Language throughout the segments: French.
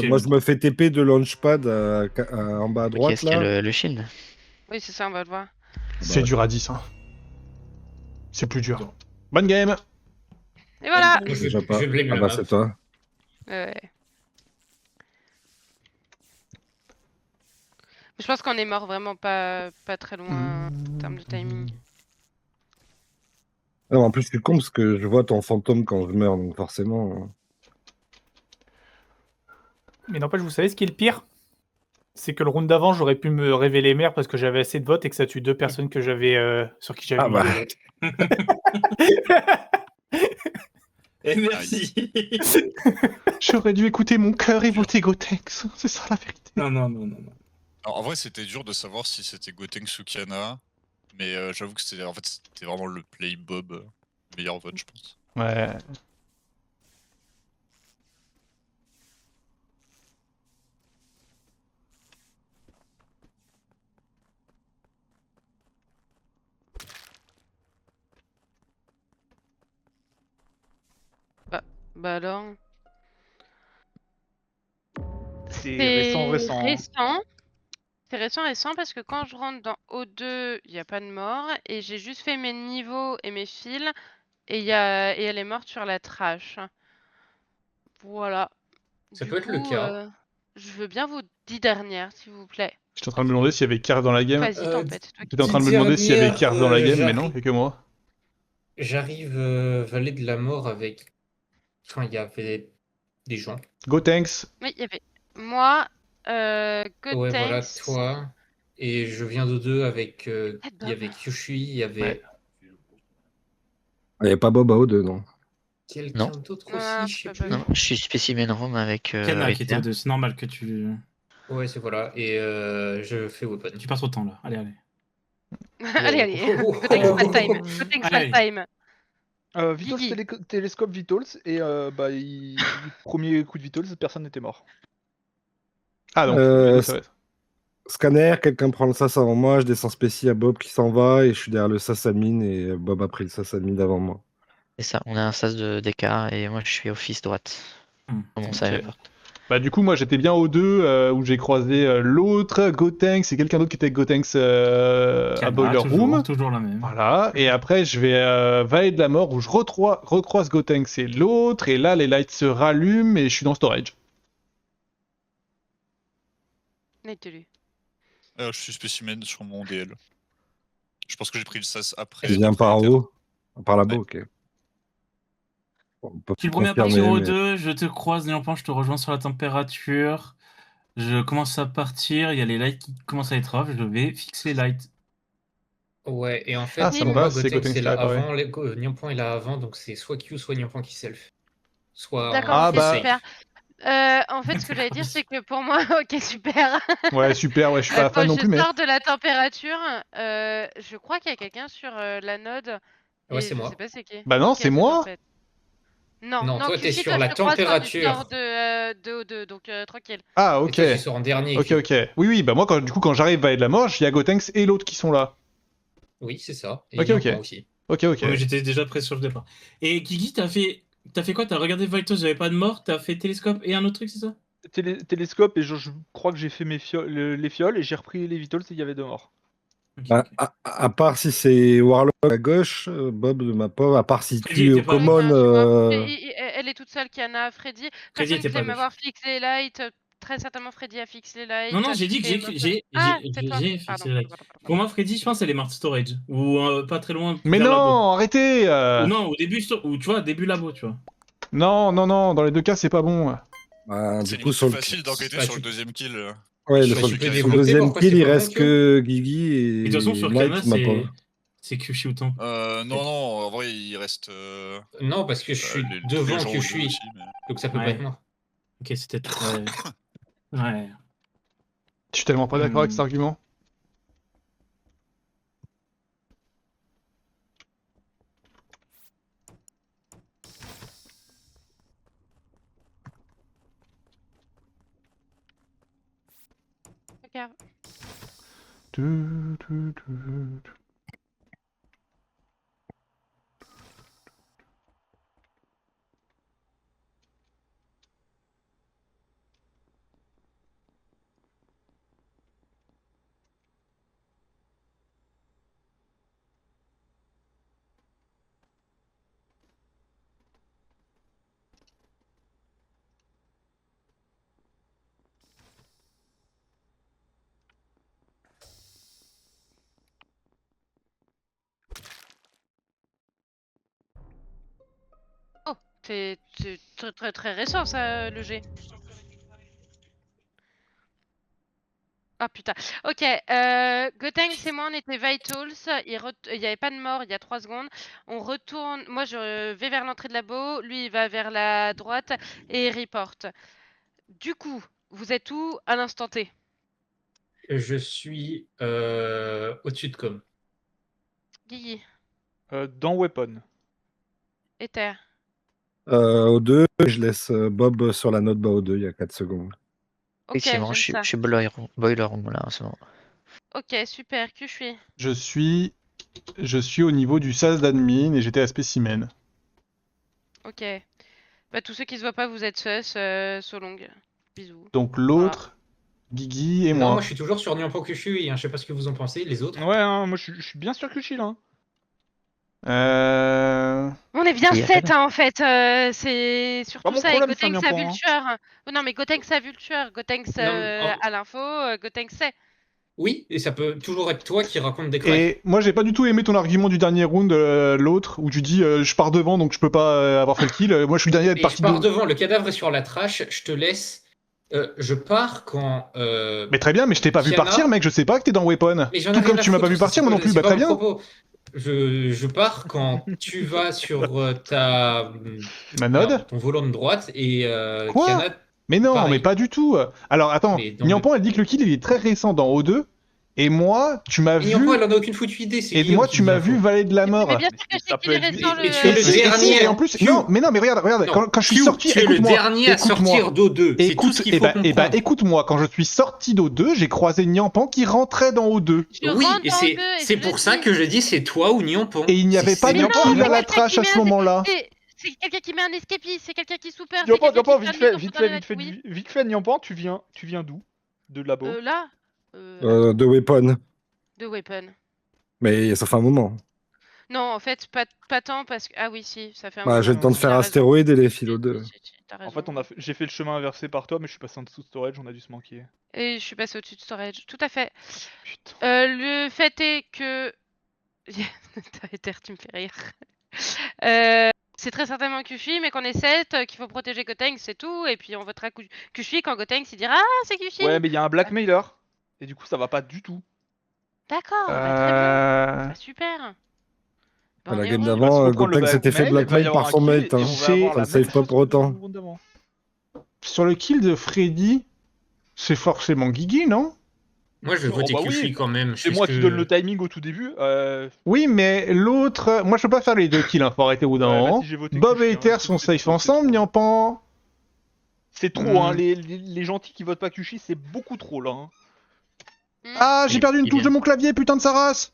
Moi, je me fais TP de launchpad en bas à Ok, droite, est-ce qu'il y là. a le shield? Oui, c'est ça, on va le voir. C'est Bah, dur à 10, hein. C'est plus dur. Bonne game! Et voilà. Moi, déjà je pas. vais blame Ah la bah, map. c'est toi. Ouais. Je pense qu'on est mort vraiment pas très loin en termes de timing. Non, en plus, je suis con parce que je vois ton fantôme quand je meurs, donc forcément. Mais n'empêche, vous savez ce qui est le pire? C'est que le round d'avant, j'aurais pu me révéler maire parce que j'avais assez de votes et que ça tue 2 personnes que j'avais sur qui j'avais Ah mis bah. des votes. Et merci. J'aurais dû écouter mon cœur et voter Gotex. C'est ça la vérité. Non, non, non, non, non. Alors, en vrai, c'était dur de savoir si c'était Gotenks ou Kiana, mais j'avoue que c'était vraiment le play Bob, meilleur vote, je pense. Ouais. Bah alors. C'est récent. récent. C'est récent parce que quand je rentre dans O2, il n'y a pas de mort et j'ai juste fait mes niveaux et mes fils et elle est morte sur la trash. Voilà. Ça Du peut être le coup, cas. je veux bien vos 10 dernières, s'il vous plaît. J'étais en train de me demander s'il y avait Karl dans la game. Vas-y, Tempête. Toi qui J'étais en train de me demander s'il y avait Karl dans la game, mais non, il y a que moi. J'arrive Vallée de la Mort avec. Enfin, il y avait des gens. Gotenks. Oui, il y avait moi, Ouais, voilà, Gotenks. toi. Et je viens de deux avec. Ah, Il y avait Bob. Kyushui, il y avait Ouais. Il n'y avait pas Bob à O2, non. quelqu'un Non. d'autre Non, aussi, je sais c'est pas plus. Bob. Non, je suis spécimen room avec Kana qui était Rita. au-deux, c'est normal que tu. Ouais, c'est voilà. Et je fais Weapon. Tu passes trop de temps là. Allez, allez. Allez, Oh, oh, Gotenks oh, last oh, time. oh. Gotenks Allez. last time. Vitals Guigui. télescope Vitals et premier coup de Vitals, personne n'était mort. Ah donc, Euh, du coup, ça va être. Scanner, quelqu'un prend le sas avant moi, je descends spécie à Bob qui s'en va et je suis derrière le sas admin et Bob a pris le sas admin d'avant moi. C'est ça, on a un sas d'écart et moi je suis office droite. Comment ça Ok. porte. Bah du coup, moi j'étais bien aux deux où j'ai croisé l'autre Gotenks et quelqu'un d'autre qui était avec Gotenks à Kana, Boiler Room. toujours la même. Voilà, et après je vais Vallée de la Mort où je recroise Gotenks et l'autre, et là les lights se rallument et je suis dans storage. Nate-lu. Je suis spécimen sur mon DL. Je pense que j'ai pris le SAS après. Il vient d'après par Ether. haut. Par là-bas, Ouais. ok. Bon, on peut Je suis le premier à partir confirmer, au mais- 2, je te croise, Néanpan, je te rejoins sur la température. Je commence à partir, il y a les lights qui commencent à être off, je vais fixer les lights. Ouais, et en fait, Ah, ça me pour moi, va, c'est Gotenks Gotenks est qui là a réparé. avant, Niampan est là avant, donc c'est soit Q, soit Niampan qui self. Soit D'accord, Ah, ok, bah- super. En fait, ce que j'allais dire, c'est que pour moi, ok, super. Ouais, super, ouais, je suis pas fan Quand non je plus, mais... sors de la température, je crois qu'il y a quelqu'un sur la node. Ouais, Et c'est je moi. sais pas c'est qui. Bah non, Ok, c'est moi. Tempête. Non, Non, non, toi, t'es Cushi, sur toi, la je te croise quand tu température. sors de O2, donc tranquille. Ah, Et ok. toi, tu sors en dernier. Ok, Q. ok. Oui, oui, bah moi, du coup, quand j'arrive Vallée de la Mort, il y a Gotenks et l'autre qui sont là. Oui, c'est ça. Et Ok, Niampan ok. aussi. Ok, ok. Ouais, mais j'étais déjà prêt sur le départ. Et Guigui, t'as fait quoi? T'as regardé Vitos, j'avais pas de mort, t'as fait Télescope et un autre truc, c'est ça? Télescope et je crois que j'ai fait les fioles et j'ai repris les Vitals et il y avait 2 morts. Ok, Bah, ok. à part si c'est Warlock à gauche, Bob de ma pauvre, à part si Freddy tu es était au pas Oui, mort. common. elle est toute seule, Kiana, Freddy. Freddy Personne était pas à claim gauche. avoir fixé les lights. Très certainement, Freddy a fixé les lights. Non, non, j'ai dit que Et Montana- Ah, c'est toi. j'ai Pardon. fixé les lights. Pour moi, Freddy, je pense, elle est morte storage. Ou pas très loin Mais vers labo. non, arrêtez Ou non, au début, ou tu vois, début labo, tu vois. Non, non, non, dans les deux cas, c'est pas bon. Bah, C'est du coup, limite sur plus le, facile d'enquêter Bah, sur tu- le deuxième kill. ouais, Je le, sais sur pas, le- tu peux sur le développer deuxième pourquoi kill, c'est il pas bon, reste tu vois que Guigui Et de toute façon, sur Light, Kana, ma pauvre. c'est Kyushi ou Temp. Non, non, en vrai, il reste Non, parce que je suis tous les devant gens que au je deux suis. aussi. Mais... Donc ça peut pas Ouais. être moi. Ok, c'était... Ouais. Je suis tellement pas d'accord avec cet argument. Regarde. C'est très, très très récent ça, le G. Ah putain. Ok, Gotenks et moi on était Vitals, il n'y avait pas de mort il y a 3 secondes. On retourne, moi je vais vers l'entrée de labo, lui il va vers la droite et il reporte. Du coup, vous êtes où à l'instant T? Je suis au-dessus de com. Guigui, Dans Weapon. Ether. O2, je laisse Bob sur la note bas O2 il y a 4 secondes. Ok, Effectivement, j'aime ça. je suis boiler room là en ce moment. Ok, super, que je suis. Je suis au niveau du SAS d'admin et j'étais à spécimen. Ok. Bah tous ceux qui se voient pas, vous êtes sus, Solong. Bisous. Donc l'autre, Guigui et Non, moi. moi je suis toujours sur Nyampo Kushui, hein. Je sais pas ce que vous en pensez, les autres. Ouais, hein, moi je suis bien sûr que je suis là. Hein. On est bien Il y a 7 pas hein, en fait, c'est Pas surtout mon ça et problème, ça Gotenks vient a pas, vu le hein. tueur. Oh, non mais Gotenks a vu le tueur, Gotenks Non, à l'info, Gotenks sait. Oui, et ça peut toujours être toi qui raconte des cracks. Et moi j'ai pas du tout aimé ton argument du dernier round, l'autre, où tu dis je pars devant donc je peux pas avoir fait le kill. Moi je suis le dernier à être Et parti je pars de... devant, le cadavre est sur la trash, je te laisse. Je pars quand. Mais très bien, mais je t'ai pas vu Kiana- partir mec, je sais pas que t'es dans Weapon. Mais j'en ai Tout rien comme à tu m'as pas foutre, vu partir moi non plus, bah c'est pas très mon bien. propos. Je pars quand tu vas sur ta. Ma node. Alors, ton volant de droite et Quoi Kiana. Mais non, pareil. mais pas du tout. Alors attends, Mais dans Nyampan elle dit que le kill il est très récent dans O2, et moi tu m'as Et vu... Nyampo, elle en a aucune foutue idée, c'est Et Guillaume moi qui tu dit m'as l'info. vu valer de la mort. Mais bien sûr que ça c'est peut qu'il est être récent lui. Mais tu le... es le dernier. Et en plus, Q. non, mais regarde, Non, quand je suis Q, sorti, tu es le écoute-moi, dernier à sortir d'O2. C'est tout ce qu'il faut comprendre. et bah écoute-moi, quand je suis sorti d'O2, j'ai croisé Nyampan qui rentrait dans O2. Je Oui, rentre et dans c'est deux et c'est je pour le ça dis. que je dis c'est toi ou Nyampan. Et il n'y avait pas C'est de Mais non, kill mais à la quelqu'un trash qui à met ce un- moment-là. C'est quelqu'un qui met un escapiste, c'est quelqu'un qui souper, c'est Nyampan, quelqu'un qui vite fait un fait, mytho vite pour fait, donner vite fait, oui. vite fait, Nyampan, tu viens d'où? De labo? Là attends, De Weapon. de Weapon. Mais ça fait un moment. Non, en fait, pas tant parce que... Ah oui, si, ça fait un Bah, moment. j'ai le temps de Tu faire as raison. astéroïde et les philo 2. T'as En raison. fait, j'ai fait le chemin inversé par toi, mais je suis passé en dessous de storage, on a dû se manquer. Et je suis passé au-dessus de storage, tout à fait. Putain. Le fait est que... Ether, tu me fais rire. C'est très certainement Kushi, mais qu'on est 7, qu'il faut protéger Gotenks, c'est tout. Et puis on votera Kushi quand Gotenks il dira « Ah, c'est Kushi !» Ouais, mais il y a un blackmailer. Et du coup, ça va pas du tout. D'accord, bah, très bien. Bah, super. Bah, on La est game heureux. Il va se d'avant, reprendre le Gotenks s'était fait blackmail, il va y blackmail avoir par un son kill, mate. et Hein. on va avoir Ça la le save même pas chose pour que autant. le round d'avant. Sur le kill de Freddy, c'est forcément Guigui, non? Moi, je vais voter bah Kushi oui, quand même. c'est moi qui donne le timing au tout début. Oui, mais l'autre... Moi je peux pas faire les deux kills, hein, faut arrêter au bout d'un Ouais, moment. vas-y, j'ai voté Bob Kushi, et hein, Ether j'ai sont voté safe Kushi, ensemble, c'est trop. Nyampan. C'est trop, hein. Les gentils qui votent pas Kushi, c'est beaucoup trop là. Hein. Ah, j'ai Oui, perdu une il touche de vient. mon clavier, putain de sa race.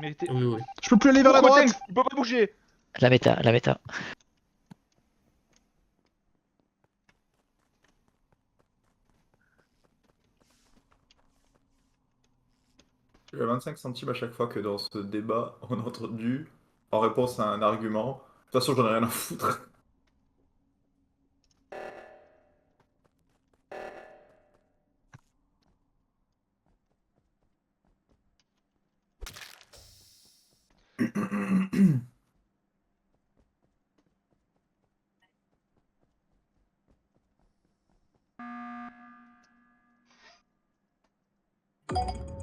Mais Oui. Je peux plus aller vers la droite. Il peut pas bouger. La méta, la méta. Je suis à 25 centimes à chaque fois que dans ce débat, on a entendu, en réponse à un argument, de toute façon, j'en ai rien à foutre.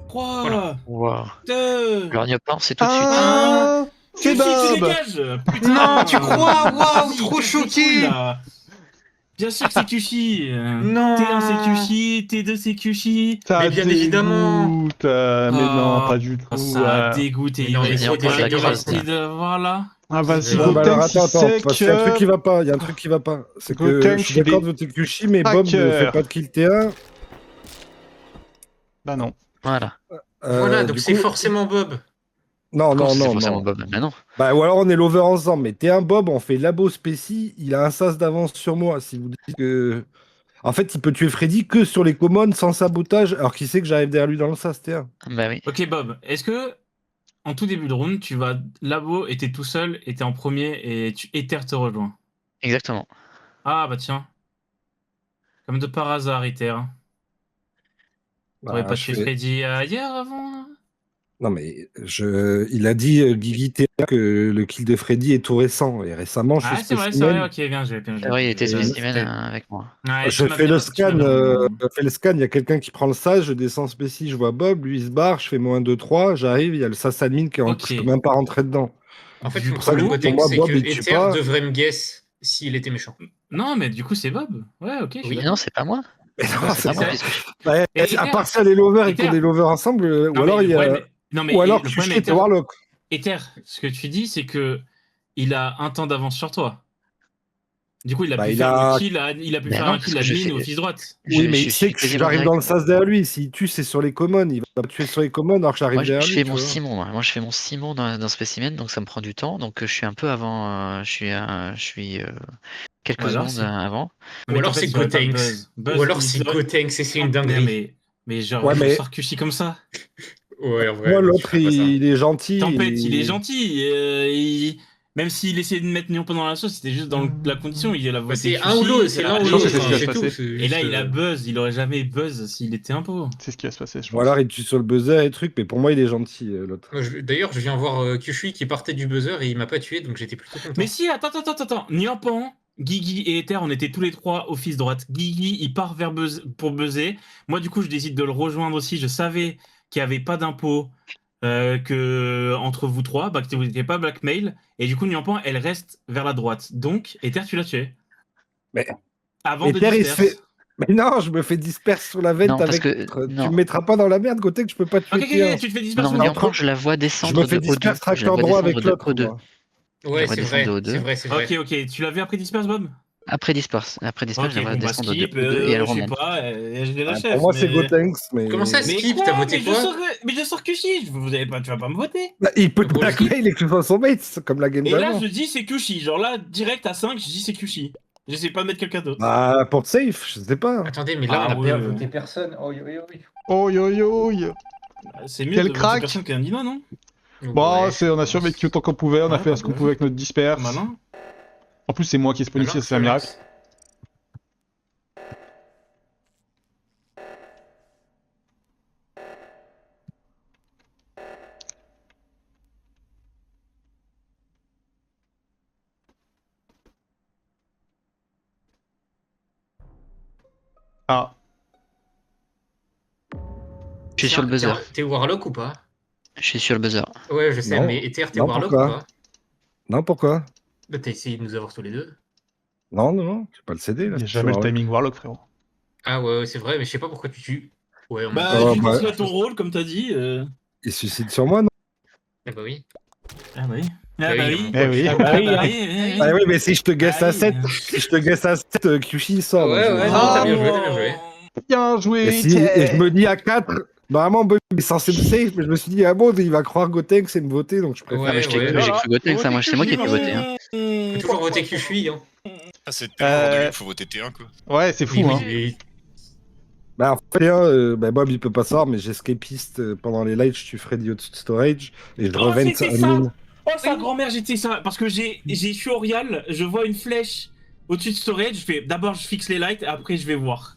Trois, Wow. deux. Alors Nyopin, c'est tout de suite. Ah, c'est Kushi, tu Bob. dégages. Putain. Non, tu crois? Waouh, Vas-y, trop casse les choqué. couilles, là. Bien sûr que c'est Kushi. Non. T1 c'est Kushi, T2 c'est Kushi. Ça Mais bien évidemment. dégoûte, mais non, Ah, pas du tout. Ça dégoûte et Mais non, mais il faut va déjà de dire rester devant là. Ah, vas-y, Ouais, bah alors, Gotenks, attends, il sait parce qu'il y a un truc qui que... va pas. Il y a un truc qui va pas. C'est que Gotenks, je suis il est d'accord de voter Kushi, mais Bob ne hacker. fait pas de kill T1. Bah non. Voilà. Voilà, donc du c'est coup- forcément Bob. Non, Comment non, c'est non, forcément non. Bob? Mais non. Bah, ou alors on est l'over ensemble. Mais T1 Bob, on fait labo spéci. Il a un sas d'avance sur moi. Si vous dites que. En fait, il peut tuer Freddy que sur les commodes sans sabotage, alors qu'il sait que j'arrive derrière lui dans le sas, T1. Bah oui. Ok Bob, est-ce que en tout début de round, tu vas labo et t'es tout seul et t'es en premier et Ether te rejoint? Exactement. Ah bah tiens. Comme de par hasard, Ether. T'aurais Bah, pas je tué fais- Freddy hier avant? Non, mais il a dit, Guigui Théa, que le kill de Freddy est tout récent. Et récemment, je Ah, suis c'est vrai, spécimen. ok, bien joué. C'est vrai, il était C'était- spécimen avec moi. Ouais, Je tu m'as fais le bien- tu m'as scan, bien- il y a quelqu'un qui prend le sas, je descends spéci, je vois Bob, lui il se barre, je fais mon 1, 2, 3, j'arrive, il y a le sas admin qui est Ok. je peux même pas rentrer dedans. En fait, Du mon coup, problème pour Gotenks, moi, c'est Bob, que il tue Ether pas. devrait me guess s'il était méchant. Non, mais du coup, c'est Bob. Ouais, ok. je suis Oui, d'accord. Non, c'est pas moi. Mais non, Ouais, c'est c'est pas moi, ça. puisque Ouais, Et à Ether- part ça, les lovers et Ether- qu'on est lovers ensemble, Non, ou alors mais il y le a. problème- non, mais Ou alors le tu problème chies, est t'es Warlock. Ether, ce que tu dis, c'est que il a un temps d'avance sur toi. Du coup, il a Bah, pu il faire a- le kill, il a pu Ben faire non, un parce kill que je admin sais- au fils droite. Oui, mais il je sait suis que quasiment j'arrive direct. dans le sas derrière lui. S'il tue, c'est sur les commons. Il va tuer sur les commons alors que j'arrive Moi, je derrière je lui. fais tu mon vois. Simon. Moi, je fais mon Simon dans Spécimen, donc ça me prend du temps. Donc, je suis un peu avant. Je suis quelques Ou alors, secondes avant. Mais Ou alors en fait, c'est il aurait pas Gotenks. Buzz. Buzz, Ou alors il c'est serait- Gotenks et c'est une Non, dinguerie. mais genre, Ouais, je mais- sors Kushi comme ça. Ouais, en vrai, Moi, non, tu l'autre, ferais pas ça. il est gentil. Tempête, il est gentil. Même s'il essayait de mettre Néon pendant la sauce, c'était juste dans la condition. Il a Bah, voté c'est Kushi, un ou l'autre, c'est ça l'un ou allait, l'autre, c'est ce qui va se c'est passer. tout. Et là, il a Buzz. Il aurait jamais Buzz s'il était impo. C'est ce qui va se passer, je pense. Ou alors il tue sur le buzzer et truc, mais pour moi, il est gentil, l'autre. D'ailleurs, je viens voir Kyushui qui partait du buzzer et il m'a pas tué, donc j'étais plutôt content. Mais si, attends. Nyampan, Guigui et Ether, on était tous les trois au fils droite. Guigui, il part vers pour buzzer. Moi, du coup, je décide de le rejoindre aussi. Je savais qu'il n'y avait pas d'impôt que entre vous trois, bah, que vous n'étiez pas blackmail. Et du coup, Nyampan, elle reste vers la droite. Donc, Ether, tu l'as tué. Mais- Avant de Ether, il se disperse. fait. Mais non, je me fais disperse sur la vente Non, parce avec. que- l'autre. non. Tu me mettras pas dans la merde, côté que je peux pas tuer Ok, Théa. tu te fais Non, disperser. mais Nyampan, je la vois Je descendre me fais de O2. disperse Je la tracteur vois droit descendre avec de l'autre. O2. moi. Ouais, Je la c'est vois vrai, descendre de O2. c'est vrai, c'est vrai. Ok, tu l'avais après disperse, Bob? Après disperse, Ok, je la vois bon, bah descendre de skip, O2 et elle je sais remonte. pas, je l'ai la Ouais, chef. Pour moi, c'est mais- Gotenks, mais. Comment ça, Mais Skip, quoi? t'as voté Mais quoi? mais je sors Kushi, tu vas pas me voter. Bah, il peut te Bon, blackmail et que tu fasses son mate, c'est comme la game Et là, d'avant. je dis c'est Kushi. Genre là, direct à 5, je dis c'est Kushi. J'essaie pas de mettre quelqu'un d'autre. Bah, pour safe, je sais pas. Attendez, mais là, Ah, on a oui, bien oui. voté personne. Oh, yo, yo, yo. Oh yo yo yo. C'est mieux Quel de voter crack. personne qu'un Dino, non? Bon, Ouais. on a survécu autant qu'on pouvait, on a Ouais, fait ce qu'on ouais. pouvait avec notre disperse. Malin. En plus, c'est moi qui ai spawn ici, Alors, c'est un miracle. Alex. Je Ah, suis sur le buzzer. T'es Warlock ou pas? Je suis sur le buzzer. Ouais, je sais, Non. mais Ether, t'es Non, Warlock pourquoi ou pas? Non, pourquoi? Bah, t'as essayé de nous avoir tous les deux. Non, tu peux pas le céder. il Là, n'y a c'est jamais le sur- timing Warlock, frérot. Ah ouais, c'est vrai, mais je sais pas pourquoi tu tues. Ouais, on Bah, Oh, tu bah. penses à ton rôle, comme t'as dit. Il se suicide sur moi, non? Ah bah oui. Ah bah oui. Ah Ah bah oui, oui. Eh oui. Ah bah oui. Ah oui, mais si je te guesse Ah à oui. 7, si je te guesse à 7, Kyushi il sort. Ouais, donc je- ouais, non, t'as bien joué, t'as bien joué. Bien joué, Et, et je me dis à 4, normalement Bob il est censé me save, mais je me suis dit, ah bon, il va croire Gotenks et me voter, donc je préfère. Ouais, Ah, mais j'ai ouais. cru Gotenks, ça, moi, c'est moi qui ai pu voter. Hein. Faut toujours voter Kyushui, hein. Ah, c'est tellement aujourd'hui qu'il faut voter T1, quoi. Ouais, c'est fou, Oui, hein. oui, Bah, en fait, Bob il peut pas savoir, mais j'escapiste pendant les lights, je tue Freddy au-dessus de storage et je Oh, revente c'était admin. Oh, sa grand-mère, j'étais ça. Parce que je suis Orial, je vois une flèche au-dessus de storage. Je fais d'abord, je fixe les lights, après, je vais voir.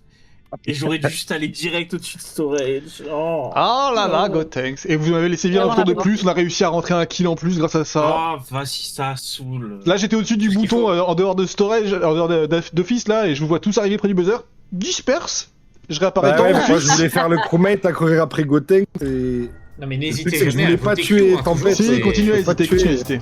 Et j'aurais dû juste aller direct au-dessus de storage. Oh, Oh là là, Gotenks. Et vous m'avez laissé vivre un tour de plus, on a réussi à rentrer un kill en plus grâce à ça. Oh, vas-y, ça saoule. Là, j'étais au-dessus du Ce qu'il bouton faut. en dehors de storage, en dehors d'office là, et je vous vois tous arriver près du buzzer. Disperse. Je réapparais Bah dans ouais, le mais moi fils. je voulais faire le crewmate à courir après Gotenks et. Non mais Le truc, n'hésitez c'est que je jamais à voulais pas voter tuer Q, hein, Tempête, toujours, Si, c'est- continuez à faut pas hésiter, tuer. continuez à hésiter.